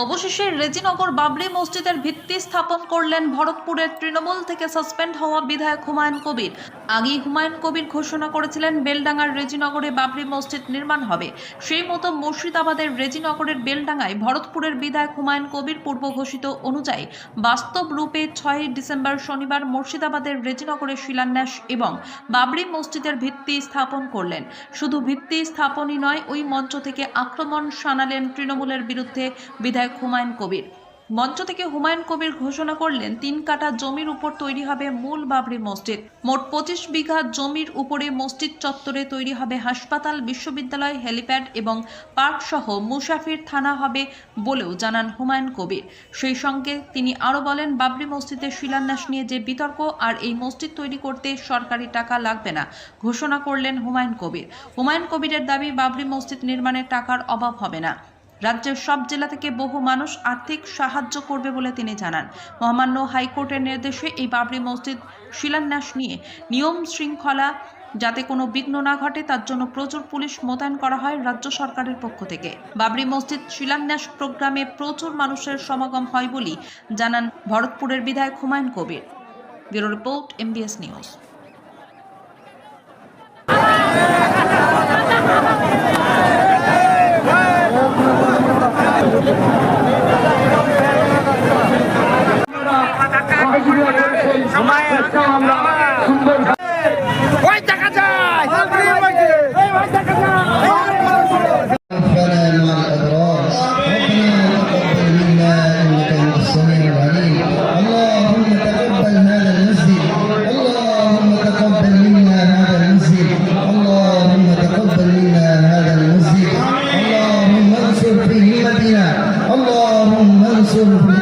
অবশেষে রেজিনগর বাবরি মসজিদের ভিত্তি স্থাপন করলেন ভরতপুরের তৃণমূল থেকে সাসপেন্ড হওয়া বিধায়ক হুমায়ুন কবির। আগেই হুমায়ুন কবির ঘোষণা করেছিলেন বেলডাঙ্গার রেজিনগরে বাবরি মসজিদ নির্মাণ হবে। সেই মতো মুর্শিদাবাদের রেজিনগরের বেলডাঙ্গায় ভরতপুরের বিধায়ক হুমায়ুন কবির পূর্ব ঘোষিত অনুযায়ী বাস্তব রূপে 6 ডিসেম্বর শনিবার মুর্শিদাবাদের রেজিনগরে শিলান্যাস এবং বাবরি মসজিদের ভিত্তি স্থাপন করলেন। শুধু ভিত্তি স্থাপনই নয়, ওই মঞ্চ থেকে আক্রমণ শানালেন তৃণমূলের বিরুদ্ধে বিধায়ক হুমায়ুন কবির। মঞ্চ থেকে হুমায়ুন কবির ঘোষণা করলেন 3 কাঠা জমির উপর তৈরি হবে মূল বাবরি মসজিদ। মোট 25 বিঘা জমির উপরে মসজিদ চত্বরে তৈরি হবে হাসপাতাল, বিশ্ববিদ্যালয়, হেলিপ্যাড এবং পার্ক সহ মুসাফির থানা হবে বলেও জানান হুমায়ুন কবির। সেই সঙ্গে তিনি আরও বলেন, বাবরি মসজিদের শিলান্যাস নিয়ে যে বিতর্ক, আর এই মসজিদ তৈরি করতে সরকারি টাকা লাগবে না ঘোষণা করলেন হুমায়ুন কবির। হুমায়ুন কবিরের দাবি, বাবরি মসজিদ নির্মাণে টাকার অভাব হবে না। রাজ্যের সব জেলা থেকে বহু মানুষ আর্থিক সাহায্য করবে বলে তিনি জানান। মহামান্য হাইকোর্টের নির্দেশে এই বাবরি মসজিদ শিলান্যাস নিয়ে নিয়ম শৃঙ্খলা যাতে কোনো বিঘ্ন না ঘটে তার জন্য প্রচুর পুলিশ মোতায়েন করা হয় রাজ্য সরকারের পক্ষ থেকে। বাবরি মসজিদ শিলান্যাস প্রোগ্রামে প্রচুর মানুষের সমাগম হয় বলে জানান ভরতপুরের বিধায়ক Humayun Kabir. Bureau report, MBS news. اللهم انصر في